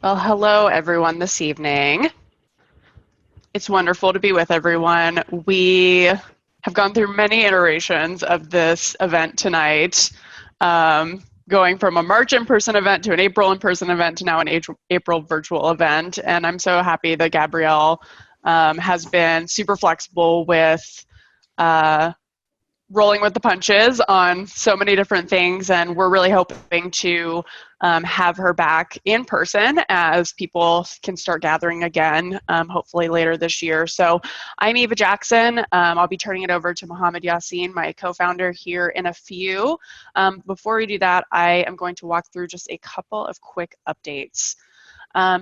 Well, hello everyone this evening. It's wonderful to be with everyone. We have gone through many iterations of this event tonight, going from a March in-person event to an April in-person event to now an April virtual event. And I'm so happy that Gabrielle has been super flexible with rolling with the punches on so many different things, and we're really hoping to have her back in person as people can start gathering again, hopefully later this year. So I'm Eva Jackson. I'll be turning it over to Mohammed Yassin, my co-founder, here in a few. Before we do that, I am going to walk through just a couple of quick updates.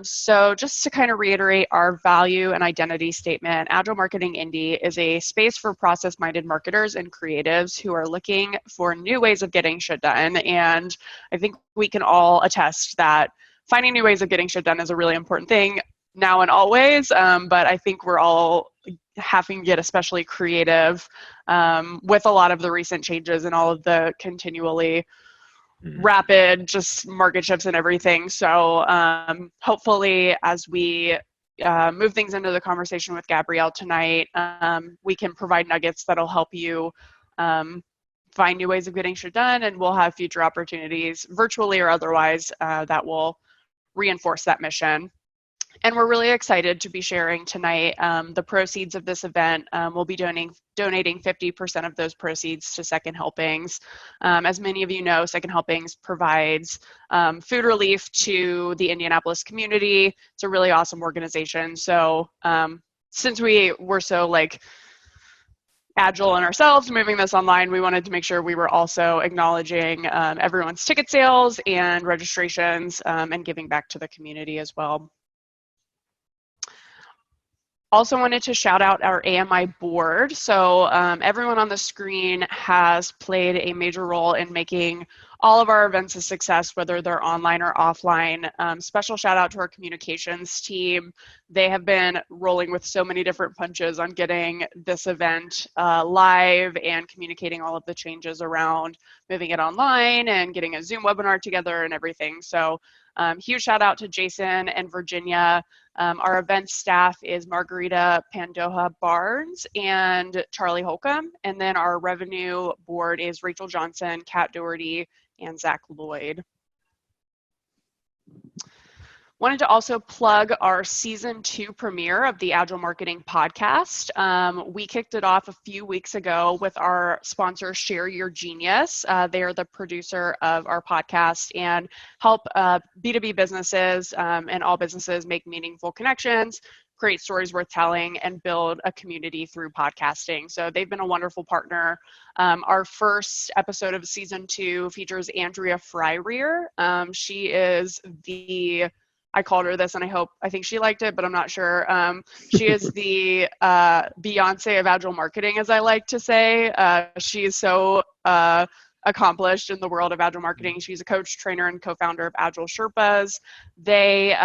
So just to kind of reiterate our value and identity statement, Agile Marketing Indy is a space for process-minded marketers and creatives who are looking for new ways of getting shit done. And I think we can all attest that finding new ways of getting shit done is a really important thing now and always, but I think we're all having to get especially creative with a lot of the recent changes and all of the continually rapid just market shifts and everything. So hopefully as we move things into the conversation with Gabrielle tonight, we can provide nuggets that'll help you find new ways of getting shit done, and we'll have future opportunities, virtually or otherwise, that will reinforce that mission. And we're really excited to be sharing tonight the proceeds of this event. We'll be donating 50% of those proceeds to Second Helpings. As many of you know, Second Helpings provides food relief to the Indianapolis community. It's a really awesome organization. So since we were so agile in ourselves moving this online, we wanted to make sure we were also acknowledging everyone's ticket sales and registrations and giving back to the community as well. Also wanted to shout out our AMI board. So everyone on the screen has played a major role in making all of our events a success, whether they're online or offline. Special shout out to our communications team. They have been rolling with so many different punches on getting this event live and communicating all of the changes around moving it online and getting a Zoom webinar together and everything. So huge shout out to Jason and Virginia. Our event staff is Margarita Pandoja Barnes and Charlie Holcomb. And then our revenue board is Rachel Johnson, Kat Doherty, and Zach Lloyd. Wanted to also plug our season 2 premiere of the Agile Marketing podcast. We kicked it off a few weeks ago with our sponsor, Share Your Genius. They are the producer of our podcast and help B2B businesses and all businesses make meaningful connections, create stories worth telling, and build a community through podcasting. So they've been a wonderful partner. Our first episode of season 2 features Andrea Fryrear. She is I called her this and I think she liked it, but I'm not sure. She is the Beyonce of Agile marketing, as I like to say. She is so accomplished in the world of Agile marketing. She's a coach, trainer, and co-founder of Agile Sherpas. They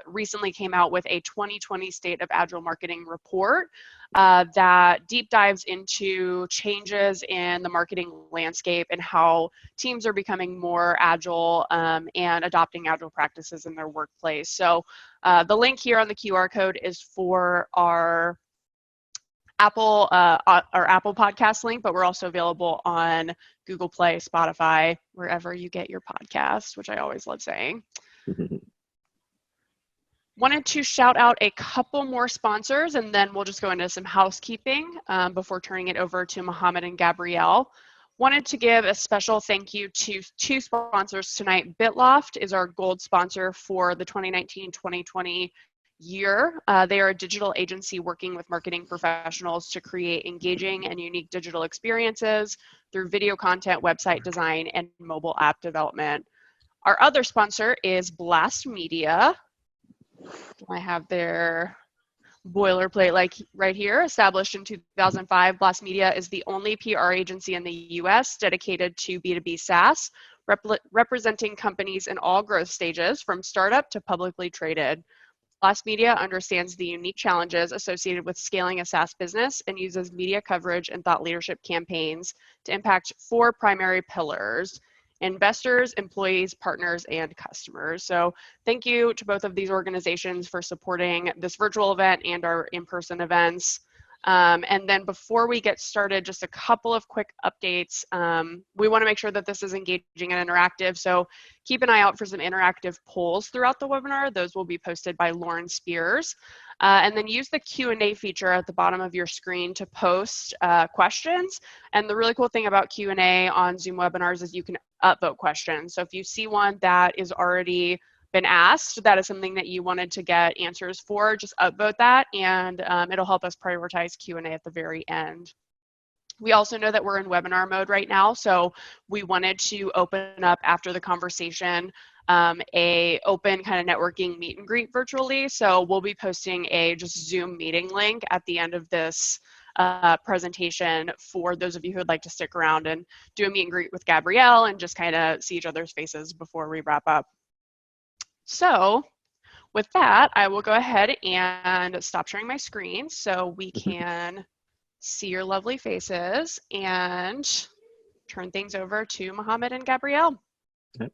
recently came out with a 2020 State of Agile Marketing report that deep dives into changes in the marketing landscape and how teams are becoming more agile and adopting agile practices in their workplace. So the link here on the QR code is for our Apple podcast link, but we're also available on Google Play, Spotify, wherever you get your podcast, which I always love saying. Wanted to shout out a couple more sponsors, and then we'll just go into some housekeeping before turning it over to Mohammed and Gabrielle. Wanted to give a special thank you to 2 sponsors tonight. Bitloft is our gold sponsor for the 2019-2020 year. They are a digital agency working with marketing professionals to create engaging and unique digital experiences through video content, website design, and mobile app development. Our other sponsor is Blast Media. I have their boilerplate right here. Established in 2005, Blast Media is the only PR agency in the US dedicated to B2B SaaS, representing companies in all growth stages from startup to publicly traded. Blast Media understands the unique challenges associated with scaling a SaaS business and uses media coverage and thought leadership campaigns to impact 4 primary pillars: investors, employees, partners, and customers. So thank you to both of these organizations for supporting this virtual event and our in-person events. And then before we get started, just a couple of quick updates. We want to make sure that this is engaging and interactive, so keep an eye out for some interactive polls throughout the webinar. Those will be posted by Lauren Spears. And then use the Q&A feature at the bottom of your screen to post questions. And the really cool thing about Q&A on Zoom webinars is you can upvote questions. So if you see one that is already been asked, that is something that you wanted to get answers for, just upvote that, and it'll help us prioritize Q&A at the very end. We also know that we're in webinar mode right now, so we wanted to open up after the conversation a open kind of networking meet and greet virtually. So we'll be posting a just Zoom meeting link at the end of this presentation for those of you who would like to stick around and do a meet and greet with Gabrielle and just kind of see each other's faces before we wrap up. So with that, I will go ahead and stop sharing my screen so we can see your lovely faces and turn things over to Mohammed and Gabrielle.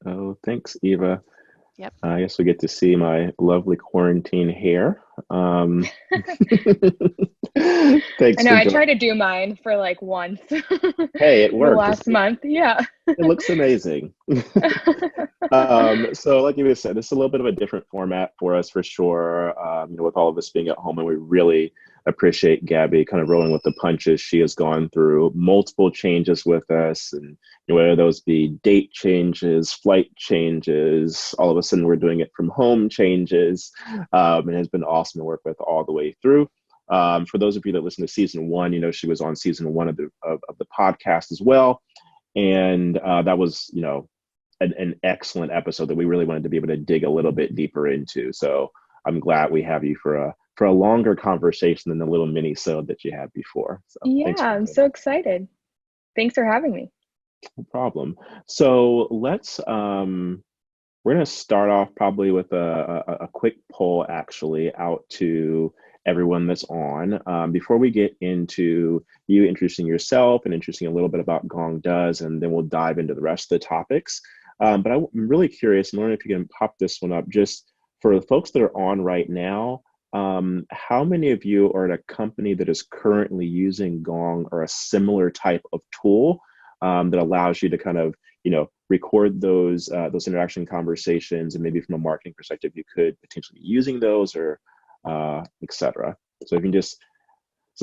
Oh, thanks, Eva. Yep. I guess we get to see my lovely quarantine hair. Thanks. I know, I tried to do mine for like once. Hey, it worked. Last month, yeah. It looks amazing. So like you said, it's a little bit of a different format for us for sure. With all of us being at home, and we really appreciate Gabby kind of rolling with the punches. She has gone through multiple changes with us, and whether those be date changes, flight changes, all of a sudden we're doing it from home changes, and it has been awesome to work with all the way through. For those of you that listen to season 1, she was on season 1 of the podcast as well. And that was, an excellent episode that we really wanted to be able to dig a little bit deeper into. So I'm glad we have you for a longer conversation than the little mini-sode that you had before. So yeah, I'm so excited. Thanks for having me. No problem. So let's, we're going to start off probably with a quick poll actually out to everyone that's on. Before we get into you introducing yourself and introducing a little bit about Gong Does, and then we'll dive into the rest of the topics. But I'm really curious, Lauren, if you can pop this one up, just for the folks that are on right now, how many of you are at a company that is currently using Gong or a similar type of tool that allows you to kind of, record those interaction conversations, and maybe from a marketing perspective, you could potentially be using those or etc. So if you can just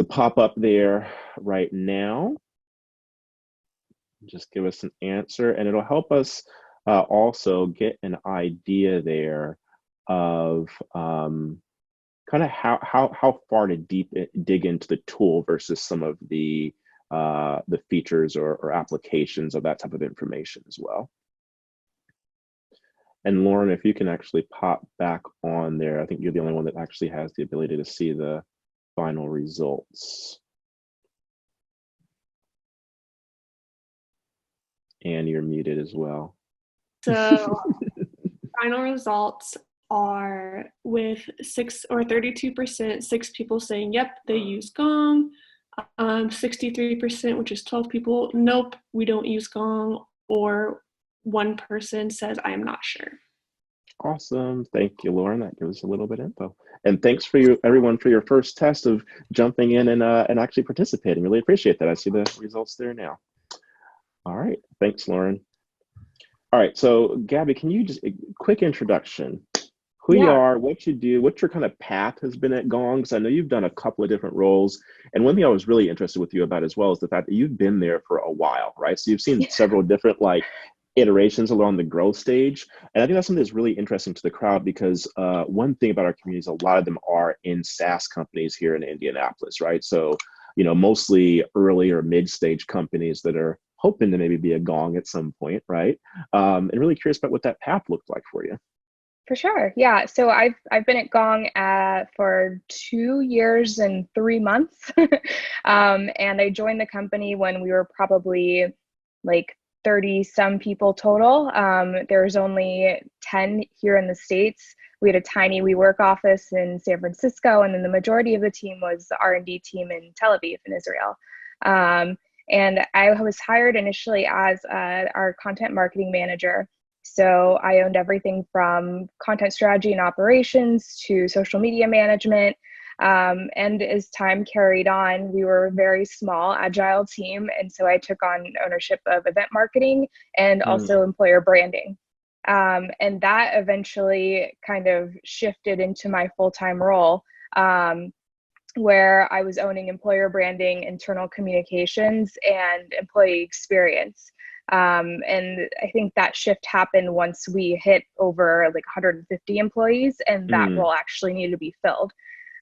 pop up there right now, just give us an answer, and it'll help us also get an idea there of kind of how far to dig into the tool versus some of the features or applications of that type of information as well. And Lauren, if you can actually pop back on there, I think you're the only one that actually has the ability to see the final results. And you're muted as well. So final results are with 32%, 6 people saying, yep, they use Gong. 63%, which is 12 people, nope, we don't use Gong, or 1 person says, I am not sure. Awesome. Thank you, Lauren. That gives us a little bit of info. And thanks for everyone for your first test of jumping in and actually participating. Really appreciate that. I see the results there now. All right. Thanks, Lauren. All right. So Gabby, can you just a quick introduction? Who you are, what you do, what your kind of path has been at Gong, because I know you've done a couple of different roles. And one thing I was really interested with you about as well is the fact that you've been there for a while, right? So you've seen several different iterations along the growth stage. And I think that's something that's really interesting to the crowd, because one thing about our community is a lot of them are in SaaS companies here in Indianapolis, right? So, mostly early or mid-stage companies that are hoping to maybe be a Gong at some point, right? And really curious about what that path looked like for you. For sure. Yeah. So I've been at Gong for 2 years and 3 months. And I joined the company when we were probably 30 some people total. There's only 10 here in the States. We had a tiny WeWork office in San Francisco, and then the majority of the team was the R&D team in Tel Aviv in Israel. And I was hired initially as our content marketing manager. So I owned everything from content strategy and operations to social media management. And as time carried on, we were a very small Agile team. And so I took on ownership of event marketing and also employer branding. And that eventually kind of shifted into my full-time role, where I was owning employer branding, internal communications, and employee experience. And I think that shift happened once we hit over like 150 employees, and that role actually needed to be filled.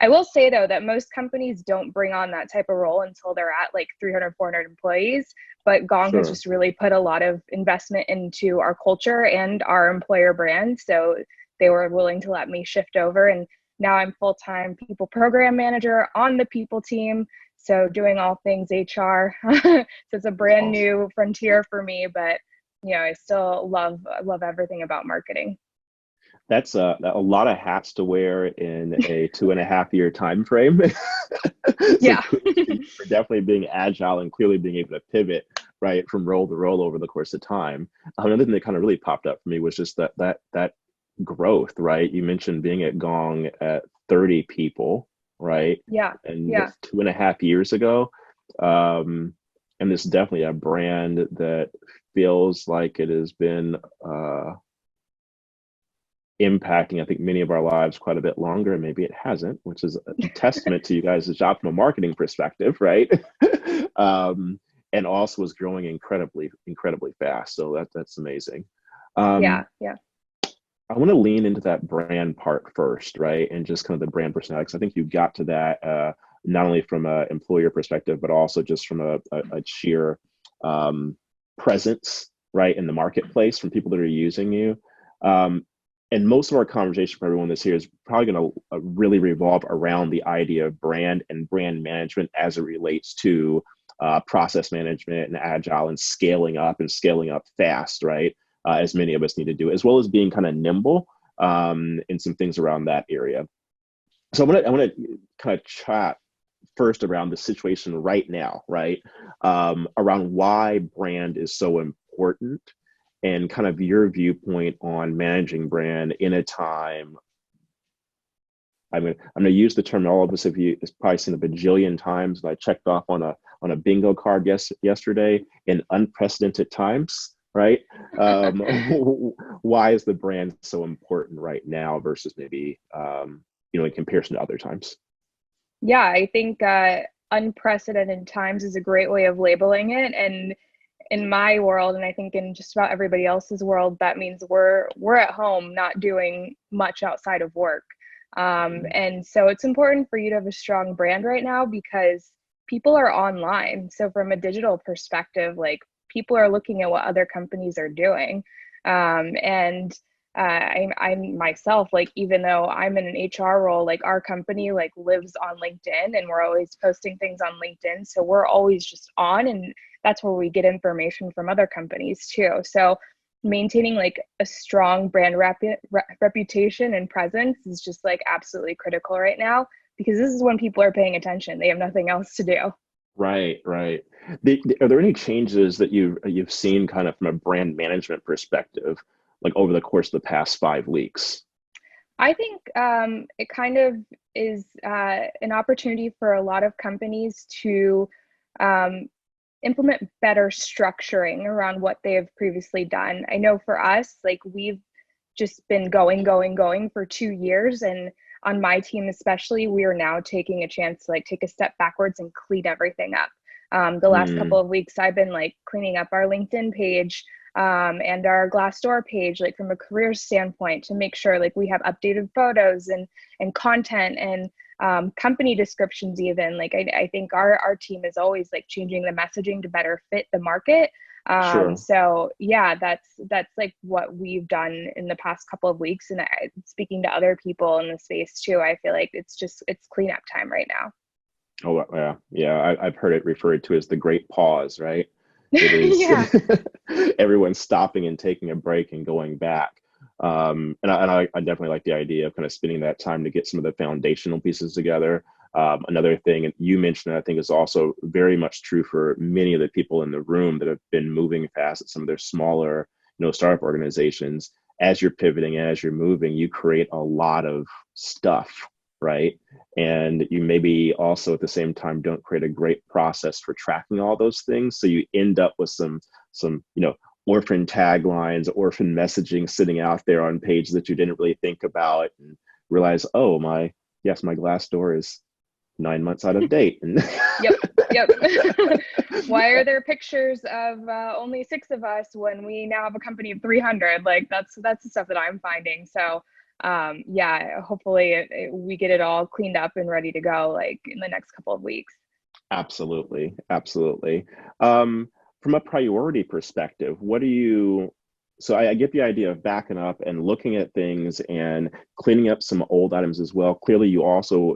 I will say though that most companies don't bring on that type of role until they're at like 300, 400 employees, but Gong has just really put a lot of investment into our culture and our employer brand. So they were willing to let me shift over, and now I'm full-time people program manager on the people team. So doing all things HR. So it's a brand new frontier for me, but I still love everything about marketing. That's a lot of hats to wear in a 2.5-year time frame. Yeah. For definitely being agile and clearly being able to pivot right from role to role over the course of time. Another thing that kind of really popped up for me was just that growth, right? You mentioned being at Gong at 30 people, right? Yeah. And 2.5 years ago. And this is definitely a brand that feels like it has been impacting, I think, many of our lives quite a bit longer, and maybe it hasn't, which is a testament to you guys' job from a marketing perspective, right? And also is growing incredibly fast. So that's amazing. Yeah. I want to lean into that brand part first, right? And just kind of the brand personality, because I think you got to that not only from an employer perspective, but also just from a sheer presence, right, in the marketplace from people that are using you. And most of our conversation for everyone that's here is probably going to really revolve around the idea of brand and brand management as it relates to process management and agile and scaling up fast, right? As many of us need to do, as well as being kind of nimble in some things around that area. So I want to kind of chat first around the situation right now, right? Around why brand is so important and kind of your viewpoint on managing brand in a time. I'm going to use the term all of us have probably seen a bajillion times, and I checked off on a bingo card yesterday, in unprecedented times, right? Why is the brand so important right now versus maybe in comparison to other times? Yeah, I think unprecedented times is a great way of labeling it. And in my world, and I think in just about everybody else's world, that means we're at home, not doing much outside of work. And so it's important for you to have a strong brand right now because people are online. So from a digital perspective, like people are looking at what other companies are doing. I myself, like, even though I'm in an HR role, like our company like lives on LinkedIn and we're always posting things on LinkedIn. So we're always just on, and that's where we get information from other companies too. So maintaining like a strong brand reputation and presence is just like absolutely critical right now, because this is when people are paying attention. They have nothing else to do. Right. Are there any changes that you've seen kind of from a brand management perspective, like over the course of the past 5 weeks? I think it kind of is an opportunity for a lot of companies to implement better structuring around what they have previously done. I know for us, like we've just been going for 2 years, and on my team especially, we are now taking a chance to like take a step backwards and clean everything up. The last couple of weeks, I've been like cleaning up our LinkedIn page and our Glassdoor page, like from a career standpoint, to make sure like we have updated photos and content and company descriptions even. Like I think our team is always like changing the messaging to better fit the market. Sure. So yeah, that's like what we've done in the past couple of weeks. And speaking to other people in the space too, I feel like it's cleanup time right now. Oh yeah. I've heard it referred to as the great pause, right? It is. Yeah. Everyone's stopping and taking a break and going back. And I definitely like the idea of kind of spending that time to get some of the foundational pieces together. Another thing you mentioned, I think, is also very much true for many of the people in the room that have been moving fast at some of their smaller, startup organizations. As you're pivoting, as you're moving, you create a lot of stuff, right? And you maybe also at the same time don't create a great process for tracking all those things. So you end up with some orphan taglines, orphan messaging sitting out there on pages that you didn't really think about, and realize, oh, my Glassdoor is 9 months out of date. And Yep. Why are there pictures of only 6 of us when we now have a company of 300? Like that's the stuff that I'm finding. So hopefully we get it all cleaned up and ready to go like in the next couple of weeks. Absolutely. From a priority perspective, so I get the idea of backing up and looking at things and cleaning up some old items as well. Clearly, you also,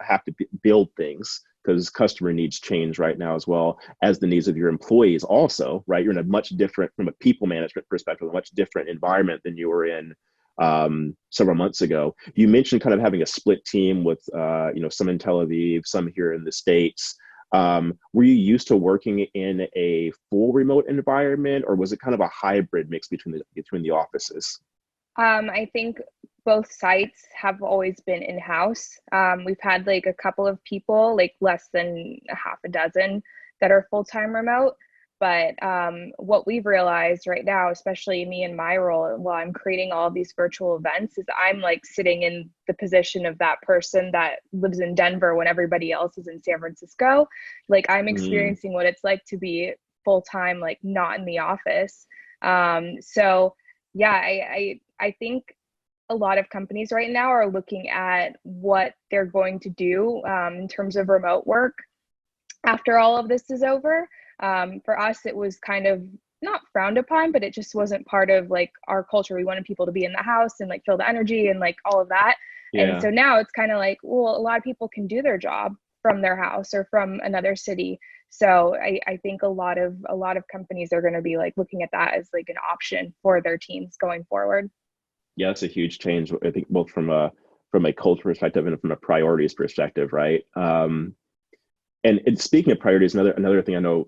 have to build things because customer needs change right now, as well as the needs of your employees also, right? You're in a much different, from a people management perspective, a much different environment than you were in several months ago. You mentioned kind of having a split team with, some in Tel Aviv, some here in the States. Were you used to working in a full remote environment, or was it kind of a hybrid mix between the offices? I think both sites have always been in-house. We've had like a couple of people, like less than a half a dozen, that are full-time remote. But what we've realized right now, especially me in my role while I'm creating all of these virtual events, is I'm like sitting in the position of that person that lives in Denver when everybody else is in San Francisco. Like I'm experiencing what it's like to be full-time, like not in the office. I think a lot of companies right now are looking at what they're going to do in terms of remote work after all of this is over. For us, it was kind of not frowned upon, but it just wasn't part of like our culture. We wanted people to be in the house and like feel the energy and like all of that. Yeah. And so now it's kind of like, well, a lot of people can do their job from their house or from another city. So I think a lot of companies are going to be like looking at that as like an option for their teams going forward. Yeah, that's a huge change. I think both from a culture perspective and from a priorities perspective, right? And speaking of priorities, another thing I know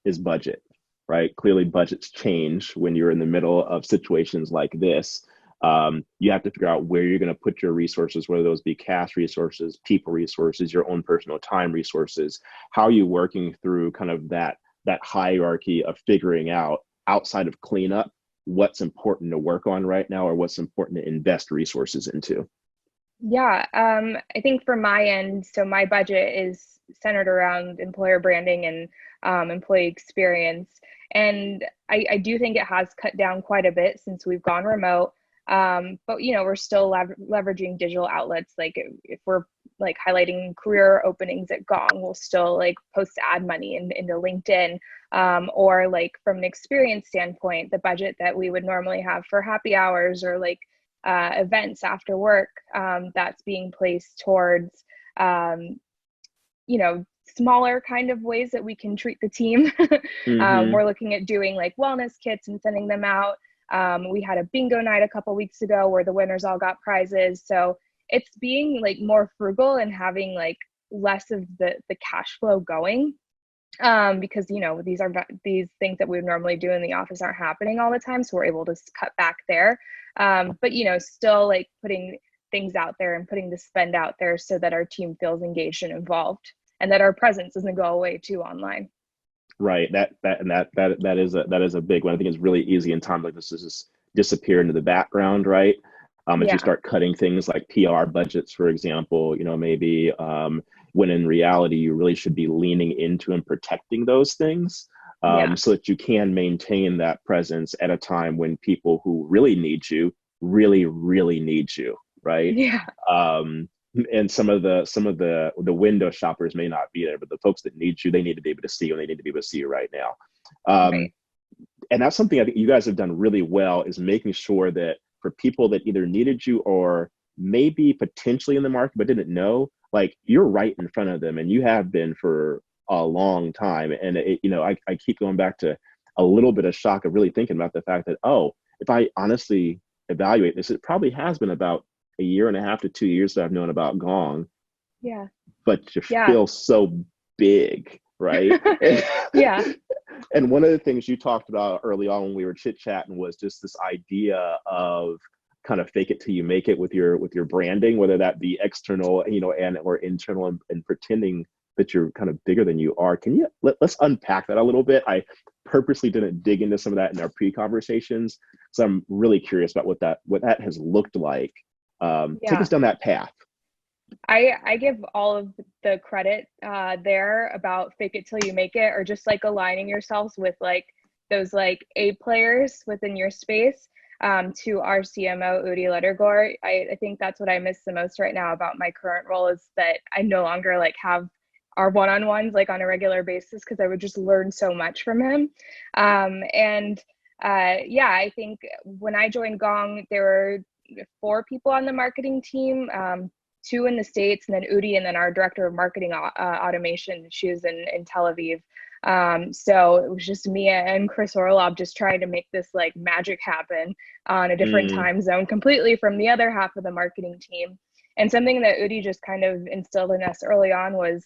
is budget, right? Clearly, budgets change when you're in the middle of situations like this. You have to figure out where you're going to put your resources, whether those be cash resources, people resources, your own personal time resources. How are you working through kind of that hierarchy of figuring out, outside of cleanup, what's important to work on right now, or what's important to invest resources into? Yeah, I think for my end, so my budget is centered around employer branding and employee experience. And I do think it has cut down quite a bit since we've gone remote. But we're still leveraging digital outlets. Like if we're like highlighting career openings at Gong, we'll still like post ad money into LinkedIn. Or like from an experience standpoint, the budget that we would normally have for happy hours or like events after work, that's being placed towards smaller kind of ways that we can treat the team. We're looking at doing like wellness kits and sending them out. We had a bingo night a couple weeks ago where the winners all got prizes. So it's being like more frugal and having like less of the cash flow going, because these things that we would normally do in the office aren't happening all the time. So we're able to cut back there. But still like putting things out there and putting the spend out there so that our team feels engaged and involved, and that our presence doesn't go away too online. Right. That is a big one. I think it's really easy in times like this to just disappear into the background, right? As you start cutting things like PR budgets, for example, maybe when in reality you really should be leaning into and protecting those things, so that you can maintain that presence at a time when people who really need you really, really need you, right? Yeah. And some of the window shoppers may not be there, but the folks that need you, they need to be able to see you, and they need to be able to see you right now. Right. And that's something I think you guys have done really well, is making sure that for people that either needed you or maybe potentially in the market but didn't know, like you're right in front of them, and you have been for a long time. And I keep going back to a little bit of shock of really thinking about the fact that, if I honestly evaluate this, it probably has been about a year and a half to 2 years that I've known about Gong. Yeah. but you Yeah. feel so big, right? Yeah. And one of the things you talked about early on when we were chit-chatting was just this idea of kind of fake it till you make it with your branding, whether that be external, and or internal, and pretending that you're kind of bigger than you are. Can you let's unpack that a little bit? I purposely didn't dig into some of that in our pre-conversations, so I'm really curious about what that has looked like. Take us down that path. I give all of the credit there about fake it till you make it, or just like aligning yourselves with like those like A players within your space, to our CMO, Udi Ledergor. I think that's what I miss the most right now about my current role, is that I no longer like have our one-on-ones like on a regular basis, because I would just learn so much from him. Yeah, I think when I joined Gong, there were 4 people on the marketing team, 2 in the States, and then Udi, and then our director of marketing automation. She was in Tel Aviv. So it was just me and Chris Orlov just trying to make this like magic happen on a different time zone completely from the other half of the marketing team. And something that Udi just kind of instilled in us early on was,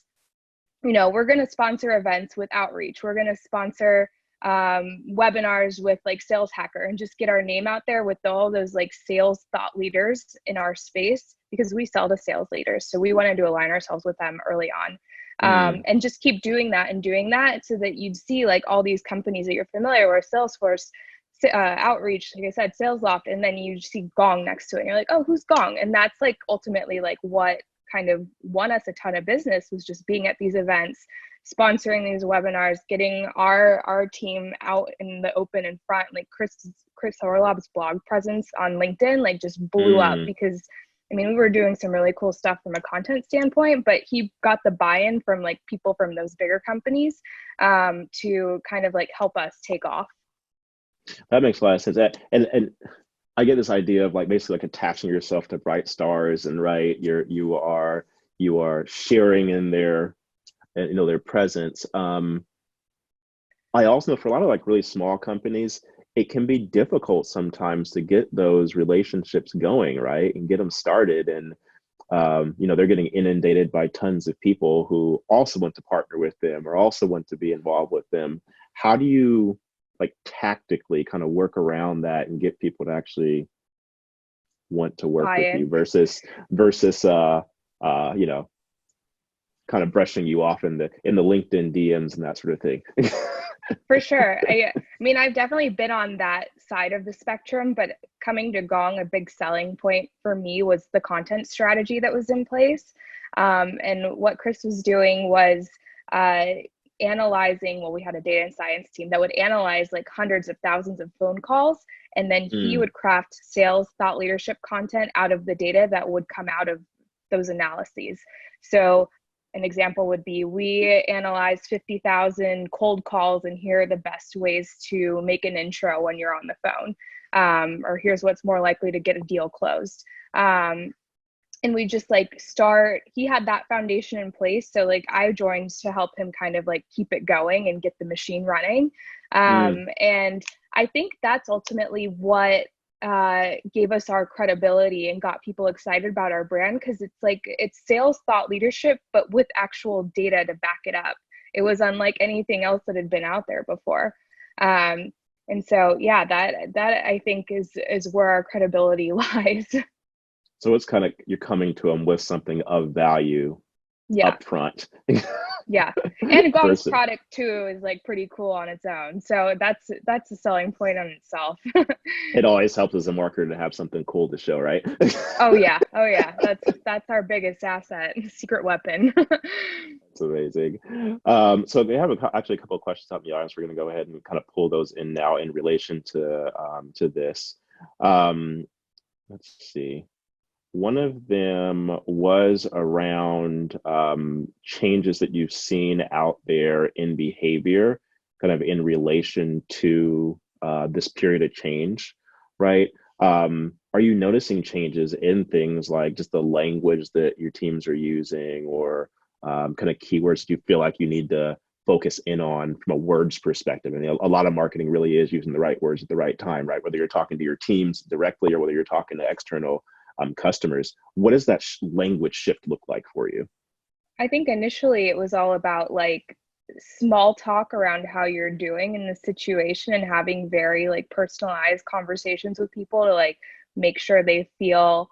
we're going to sponsor events with outreach. We're going to sponsor webinars with like Sales Hacker, and just get our name out there with all those like sales thought leaders in our space, because we sell to sales leaders. So we wanted to align ourselves with them early on. And just keep doing that so that you'd see like all these companies that you're familiar with, Salesforce, Outreach, like I said, SalesLoft, and then you see Gong next to it, and you're like, oh, who's Gong? And that's like ultimately like what kind of won us a ton of business, was just being at these events, sponsoring these webinars, getting our team out in the open and front. Like Chris Orlov's blog presence on LinkedIn like just blew up, because we were doing some really cool stuff from a content standpoint, but he got the buy-in from like people from those bigger companies to kind of like help us take off. That makes a lot of sense. And I get this idea of like basically like attaching yourself to bright stars, and right, you are sharing in their presence. I also know for a lot of like really small companies, it can be difficult sometimes to get those relationships going, right, and get them started. And they're getting inundated by tons of people who also want to partner with them or also want to be involved with them. How do you like tactically kind of work around that and get people to actually want to work with you versus kind of brushing you off in the LinkedIn DMs and that sort of thing? For sure. I've definitely been on that side of the spectrum, but coming to Gong, a big selling point for me was the content strategy that was in place. And what Chris was doing was analyzing, we had a data and science team that would analyze like hundreds of thousands of phone calls, and then he would craft sales thought leadership content out of the data that would come out of those analyses. So an example would be, we analyzed 50,000 cold calls, and here are the best ways to make an intro when you're on the phone. Or here's what's more likely to get a deal closed. And we just he had that foundation in place. So like I joined to help him kind of like keep it going and get the machine running. And I think that's ultimately what gave us our credibility and got people excited about our brand, because it's sales thought leadership, but with actual data to back it up. It was unlike anything else that had been out there before. And so, yeah, that I think is where our credibility lies. So it's kind of, you're coming to them with something of value up front. Yeah. And Gong's product too is like pretty cool on its own. So that's a selling point on itself. It always helps as a marketer to have something cool to show, right? Oh yeah. That's our biggest asset, secret weapon. That's amazing. So they have actually a couple of questions out in the audience. We're going to go ahead and kind of pull those in now in relation to this. Let's see. One of them was around changes that you've seen out there in behavior, kind of in relation to this period of change, right? Are you noticing changes in things like just the language that your teams are using, or kind of keywords do you feel like you need to focus in on from a words perspective? And a lot of marketing really is using the right words at the right time, right? Whether you're talking to your teams directly or whether you're talking to external customers. What does that language shift look like for you? I think initially it was all about like small talk around how you're doing in the situation and having very like personalized conversations with people to like make sure they feel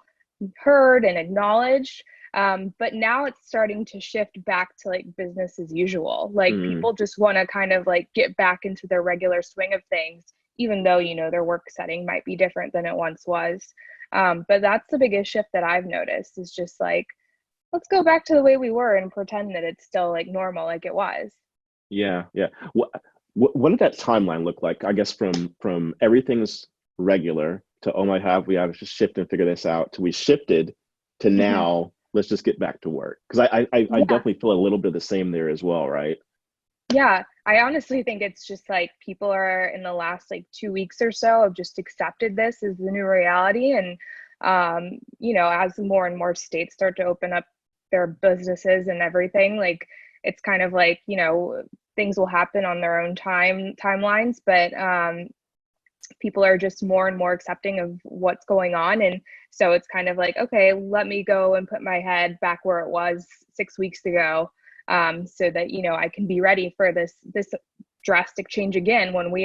heard and acknowledged. But now it's starting to shift back to like business as usual. Like Mm, people just want to kind of like get back into their regular swing of things, even though, you know, their work setting might be different than it once was. But that's the biggest shift that I've noticed is just like, let's go back to the way we were and pretend that it's still like normal like it was. yeah, yeah. What did that timeline look like? I guess from everything's regular to oh my have we have to shift and figure this out to we shifted to Hmm. now let's just get back to work because I Yeah. definitely feel a little bit of the same there as well, right? Yeah. I honestly think it's just like people are in the last like 2 weeks or so have just accepted this as the new reality. And, you know, as more and more states start to open up their businesses and everything, like it's kind of like, you know, things will happen on their own timelines, but people are just more and more accepting of what's going on. And so it's kind of like, okay, let me go and put my head back where it was 6 weeks ago, so that, you know, I can be ready for this drastic change again when we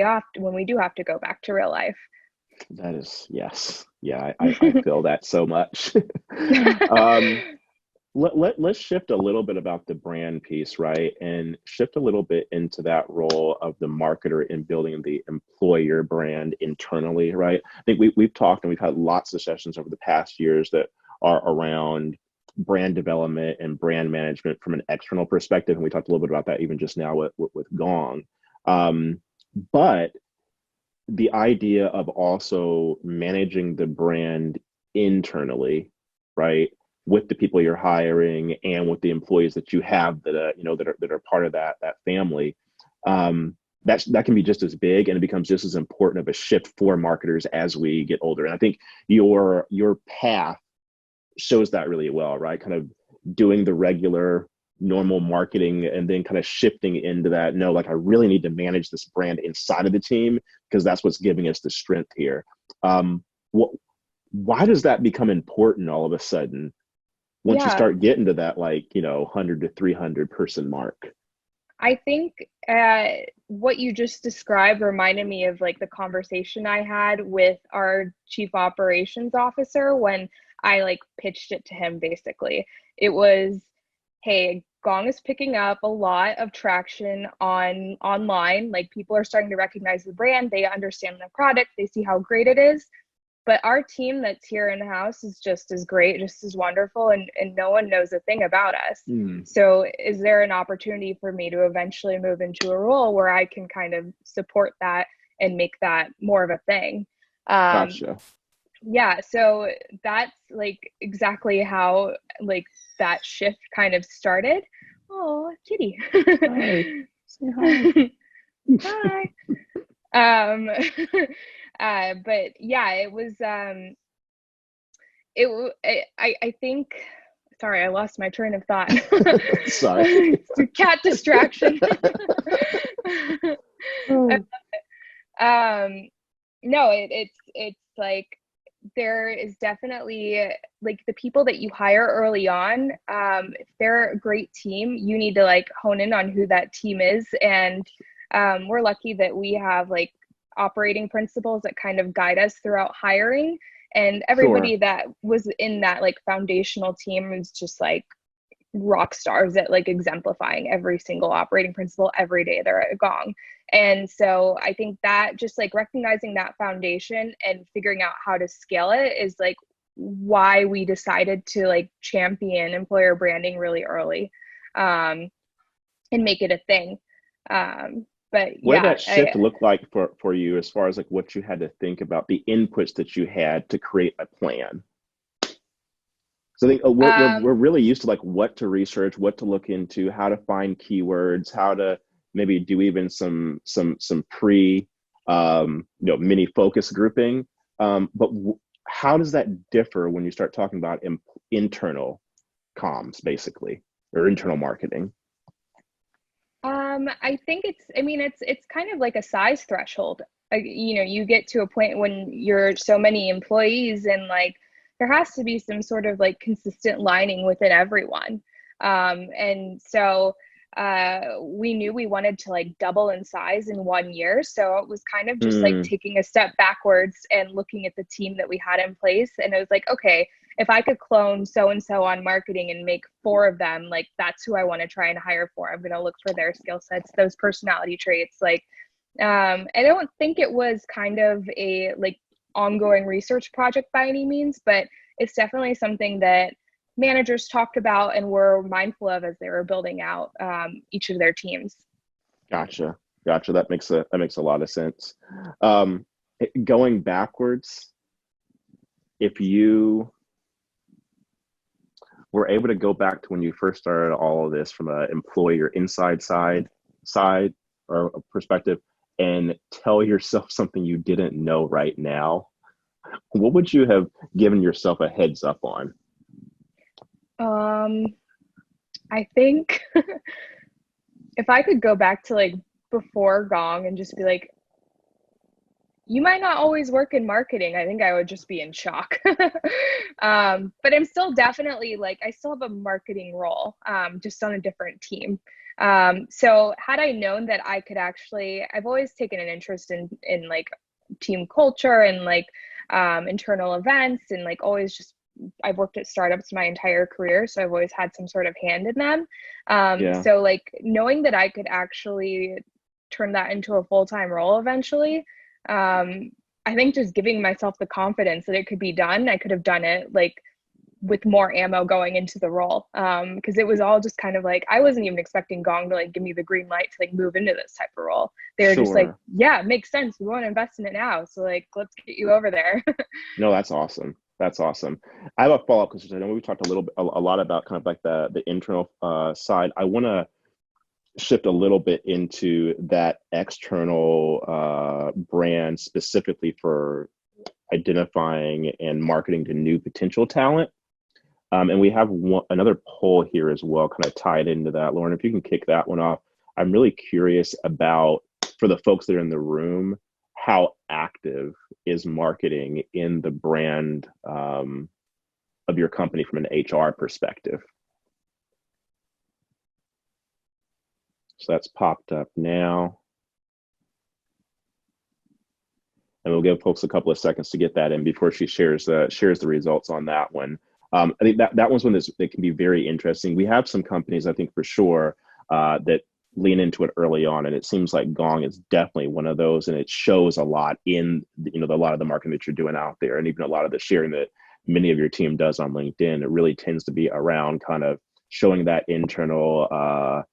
do have to go back to real life. That is yes. Yeah, I feel that so much. um let's shift a little bit about the brand piece, right? And shift a little bit into that role of the marketer in building the employer brand internally, right? I think we've talked and we've had lots of sessions over the past years that are around brand development and brand management from an external perspective. And we talked a little bit about that even just now with Gong. But the idea of also managing the brand internally, right, with the people you're hiring and with the employees that you have that you know that are part of that family, that can be just as big and it becomes just as important of a shift for marketers as we get older. And I think your path shows that really well, right? Kind of doing the regular normal marketing and then kind of shifting into that no, like I really need to manage this brand inside of the team because that's what's giving us the strength here. What why does that become important all of a sudden once you Yeah, start getting to that, like, you know, 100 to 300 person mark? I think what you just described reminded me of like the conversation I had with our chief operations officer when I like pitched it to him basically. It was, hey, Gong is picking up a lot of traction on online. Like people are starting to recognize the brand, they understand the product, they see how great it is, but our team that's here in the house is just as great, just as wonderful, and no one knows a thing about us. Mm, So is there an opportunity for me to eventually move into a role where I can kind of support that and make that more of a thing? um, gotcha. yeah, so that's like exactly how like that shift kind of started. Oh, kitty. Hi, say hi. Hi. um but yeah, it was I think, sorry, I lost my train of thought. Sorry. It's a cat distraction. Oh, um no, it's like there is definitely like the people that you hire early on, if they're a great team, you need to like hone in on who that team is. And we're lucky that we have like operating principles that kind of guide us throughout hiring, and sure. everybody that was in that like foundational team is just like rock stars at like exemplifying every single operating principle every day they're at Gong. And so I think that just like recognizing that foundation and figuring out how to scale it is like why we decided to like champion employer branding really early, and make it a thing. But What did yeah, that shift look like for you as far as like what you had to think about the inputs that you had to create a plan? So I think we're um, really used to like what to research, what to look into, how to find keywords, how to maybe do even some pre you know, mini focus grouping. But how does that differ when you start talking about internal comms basically or internal marketing? I think I mean, it's kind of like a size threshold. You know, you get to a point when you're so many employees and like there has to be some sort of like consistent lining within everyone. And so we knew we wanted to like double in size in 1 year. So it was kind of just like taking a step backwards and looking at the team that we had in place. And it was like, okay, if I could clone so-and-so on marketing and make 4 of them, like that's who I want to try and hire for. I'm going to look for their skill sets, those personality traits. Like, I don't think it was kind of a like ongoing research project by any means, but it's definitely something that managers talked about and were mindful of as they were building out each of their teams. Gotcha. That makes a lot of sense. Going backwards, if you were able to go back to when you first started all of this from an employer inside side or a perspective and tell yourself something you didn't know right now, what would you have given yourself a heads up on? I think if I could go back to like before Gong and just be like, you might not always work in marketing, I think I would just be in shock. But I'm still definitely like, I still have a marketing role, just on a different team. So had I known that I could actually, I've always taken an interest in like team culture and like internal events and like always just, I've worked at startups my entire career, so I've always had some sort of hand in them. So like knowing that I could actually turn that into a full-time role eventually, I think just giving myself the confidence that it could be done, I could have done it like with more ammo going into the role. Because it was all just kind of like, I wasn't even expecting Gong to like give me the green light to like move into this type of role. They were just like, yeah, it makes sense. We want to invest in it now. So like, let's get you over there. No, that's awesome. I have a follow-up because I know we talked a lot about kind of like the internal side. I want to shift a little bit into that external brand specifically for identifying and marketing to new potential talent. And we have another poll here as well, kind of tied into that. Lauren, if you can kick that one off. I'm really curious about, for the folks that are in the room, how active is marketing in the brand of your company from an HR perspective? So that's popped up now. And we'll give folks a couple of seconds to get that in before she shares the results on that one. I think that one's one that can be very interesting. We have some companies, I think for sure, that lean into it early on, and it seems like Gong is definitely one of those, and it shows a lot in a lot of the marketing that you're doing out there, and even a lot of the sharing that many of your team does on LinkedIn. It really tends to be around kind of showing that internal,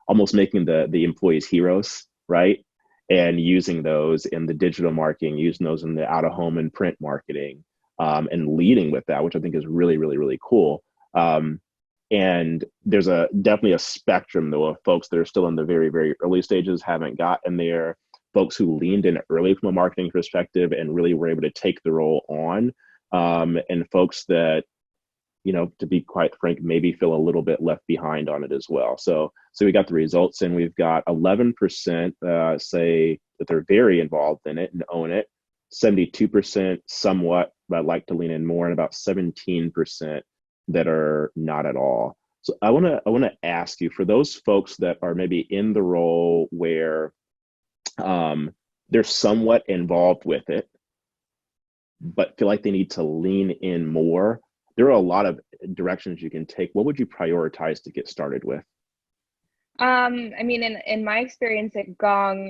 almost making the employees heroes, right? And using those in the digital marketing, using those in the out of home and print marketing, and leading with that, which I think is really, really, really cool. And there's definitely a spectrum though of folks that are still in the very, very early stages, haven't gotten there, folks who leaned in early from a marketing perspective and really were able to take the role on, and folks that, to be quite frank, maybe feel a little bit left behind on it as well. So we got the results, and we've got 11% say that they're very involved in it and own it, 72% somewhat, but like to lean in more, and about 17% that are not at all. So I want to ask you, for those folks that are maybe in the role where they're somewhat involved with it, but feel like they need to lean in more, there are a lot of directions you can take. What would you prioritize to get started with? I mean, in my experience at Gong,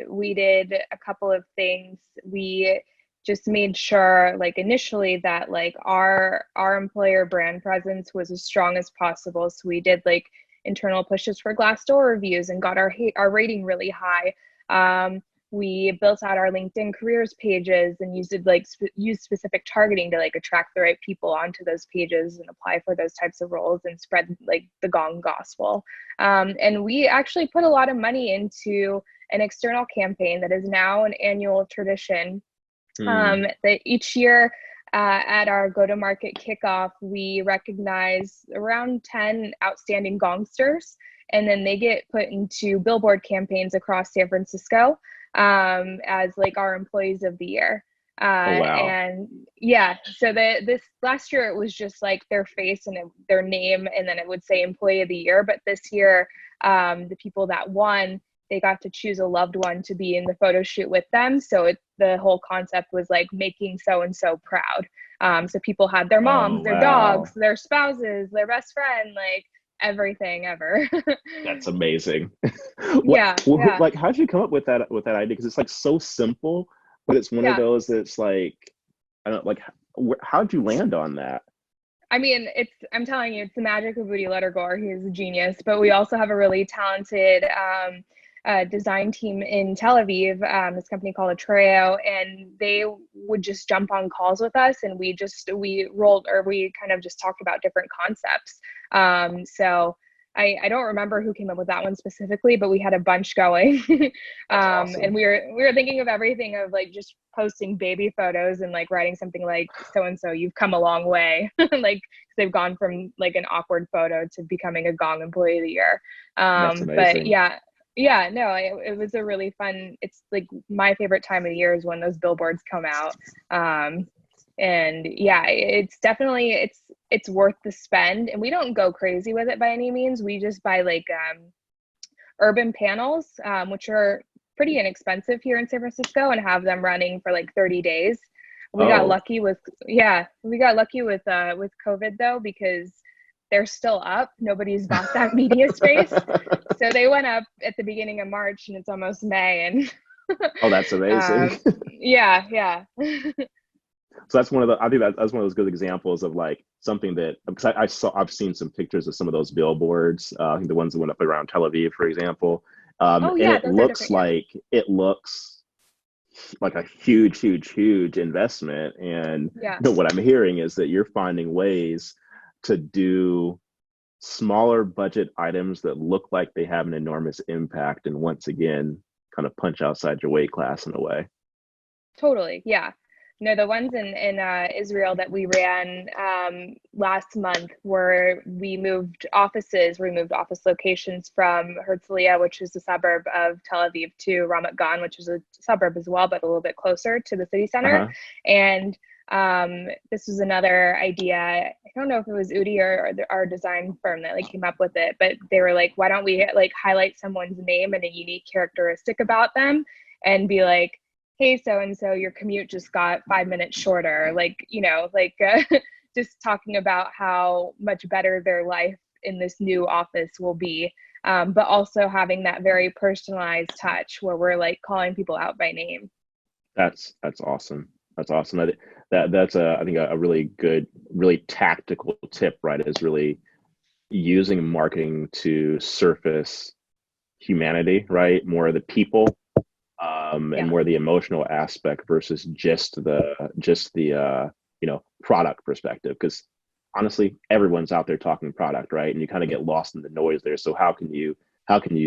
we did a couple of things. We just made sure, like initially, that like our employer brand presence was as strong as possible. So we did like internal pushes for Glassdoor reviews and got our rating really high. We built out our LinkedIn careers pages and used specific targeting to like attract the right people onto those pages and apply for those types of roles and spread like the Gong gospel. And we actually put a lot of money into an external campaign that is now an annual tradition. That each year at our go-to-market kickoff, we recognize around 10 outstanding Gongsters, and then they get put into billboard campaigns across San Francisco as like our employees of the year. Oh, wow. And yeah, so this last year it was just like their face and their name, and then it would say Employee of the Year. But this year, the people that won, they got to choose a loved one to be in the photo shoot with them. So the whole concept was like making so and so proud. So people had their Oh, moms, their dogs, wow. their spouses, their best friend, like everything ever. That's amazing. Yeah, yeah, Like, how'd you come up with that idea? Because it's like so simple, but it's one of yeah. those that's like, I don't like, how'd you land on that? I mean, I'm telling you, it's the magic of Udi Lettergore. He is a genius. But we also have a really talented design team in Tel Aviv, this company called Atreo, and they would just jump on calls with us, and we kind of just talked about different concepts. So I don't remember who came up with that one specifically, but we had a bunch going. That's awesome. And we were thinking of everything, of like just posting baby photos and like writing something like, so and so, you've come a long way. Like they've gone from like an awkward photo to becoming a Gong Employee of the Year. That's But amazing. yeah, no, it was a really fun, it's like my favorite time of the year is when those billboards come out. And yeah, it's definitely, it's worth the spend, and we don't go crazy with it by any means. We just buy like urban panels, which are pretty inexpensive here in San Francisco, and have them running for like 30 days. We got Oh, lucky with COVID though, because they're still up. Nobody's bought that media space. So they went up at the beginning of March, and it's almost May, and oh, that's amazing. yeah. So that's one of the, I think that's one of those good examples of like something that, because I've seen some pictures of some of those billboards. I think the ones that went up around Tel Aviv, for example. Oh And yeah, those are different. Yeah, it looks like a huge investment. And yeah, what I'm hearing is that you're finding ways to do smaller budget items that look like they have an enormous impact, and once again, kind of punch outside your weight class in a way. totally. Yeah. No, the ones in Israel that we ran last month were we moved office locations from Herzliya, which is a suburb of Tel Aviv, to Ramat Gan, which is a suburb as well, but a little bit closer to the city center. Uh-huh. And this was another idea. I don't know if it was Udi or our design firm that like came up with it, but they were like, why don't we like highlight someone's name and a unique characteristic about them, and be like, hey, so and so, your commute just got 5 minutes shorter. Like, just talking about how much better their life in this new office will be. But also having that very personalized touch where we're like calling people out by name. That's awesome. That's awesome. That's I think a really good, really tactical tip, right? Is really using marketing to surface humanity, right? More of the people, and Yeah, more the emotional aspect versus just the product perspective. Because honestly, everyone's out there talking product, right? And you kind of get lost in the noise there. So how can you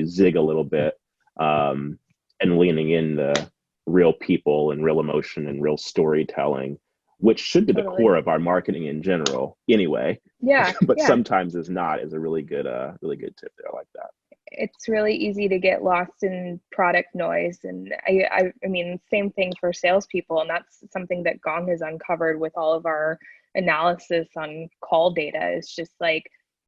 zig a little bit, and leaning in the real people and real emotion and real storytelling, which should be the totally. core of our marketing in general, anyway. Yeah, But yeah. sometimes is not, is a really good tip there. I like that. It's really easy to get lost in product noise. And I mean, same thing for salespeople. And that's something that Gong has uncovered with all of our analysis on call data. It's just like,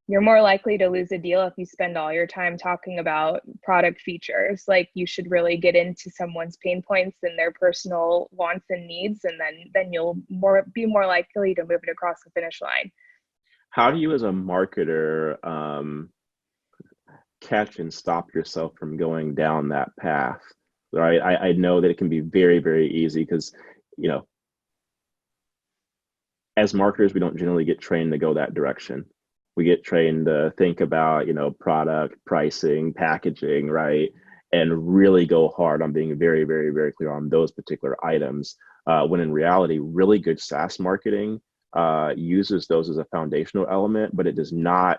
you're more likely to lose a deal if you spend all your time talking about product features. Like, you should really get into someone's pain points and their personal wants and needs, and then you'll be more likely to move it across the finish line. How do you, as a marketer, catch and stop yourself from going down that path? Right. I know that it can be very easy because, you know, as marketers, we don't generally get trained to go that direction. We get trained to think about, product, pricing, packaging, right? And really go hard on being very clear on those particular items. When in reality, really good SaaS marketing uses those as a foundational element, but it does not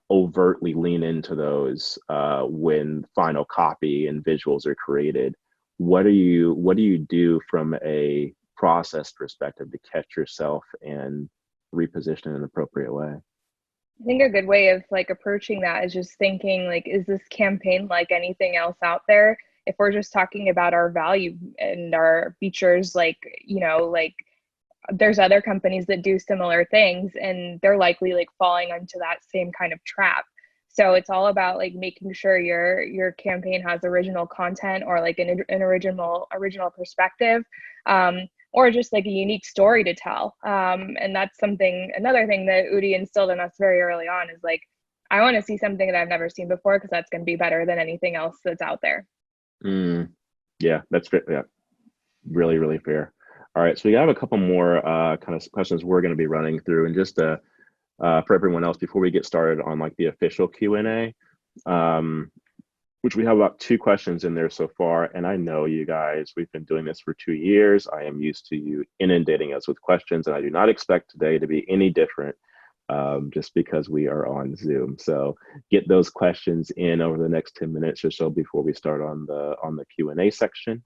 overtly lean into those when final copy and visuals are created. What do you do from a process perspective to catch yourself and reposition in an appropriate way? I think a good way of like approaching that is just thinking like, is this campaign like anything else out there? if we're just talking about our value and our features, like, like there's other companies that do similar things and they're likely like falling into that same kind of trap. So it's all about like making sure your campaign has original content, or like an original perspective, or just like a unique story to tell. And that's another thing that Udi instilled in us very early on is like, I want to see something that I've never seen before, because that's going to be better than anything else that's out there. Yeah, that's fair. Yeah, really, really fair. All right, so we have a couple more kind of questions we're going to be running through, and just for everyone else before we get started on like the official Q&A, which we have about 2 questions in there so far. And I know you guys, we've been doing this for 2 years. I am used to you inundating us with questions, and I do not expect today to be any different, just because we are on Zoom. So get those questions in over the next 10 minutes or so before we start on the Q&A section.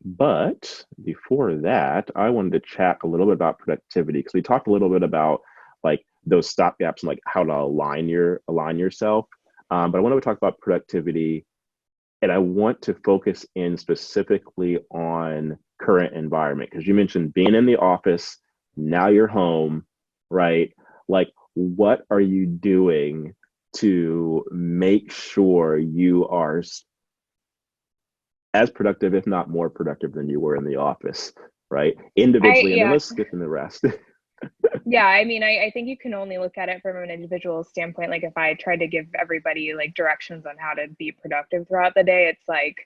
But before that, I wanted to chat a little bit about productivity, because we talked a little bit about like those stopgaps and like how to align yourself. But I want to talk about productivity, and I want to focus in specifically on current environment, because you mentioned being in the office, now you're home, right? Like, what are you doing to make sure you are as productive, if not more productive than you were in the office, right? Individually, and then let's skip in the rest. Yeah, I mean, I think you can only look at it from an individual standpoint. Like if I tried to give everybody like directions on how to be productive throughout the day, it's like,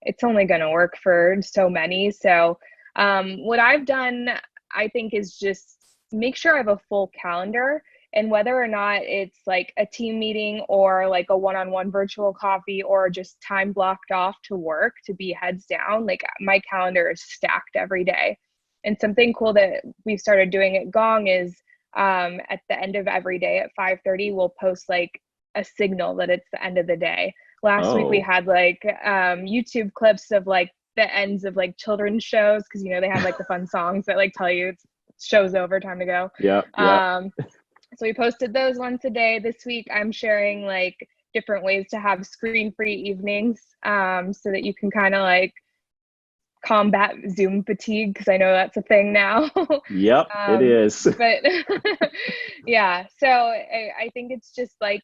it's only going to work for so many. So what I've done, I think, is just make sure I have a full calendar, and whether or not it's like a team meeting or like a one-on-one virtual coffee or just time blocked off to work, to be heads down, like my calendar is stacked every day. And something cool that we've started doing at Gong is at the end of every day at 5:30, we'll post like a signal that it's the end of the day. Last week we had like YouTube clips of like the ends of like children's shows, because they have like the fun songs that like tell you it's show's over, time to go. So we posted those once a day. This week I'm sharing like different ways to have screen-free evenings, so that you can kind of like combat Zoom fatigue, because I know that's a thing now. Yep, it is. But yeah, so I think it's just like,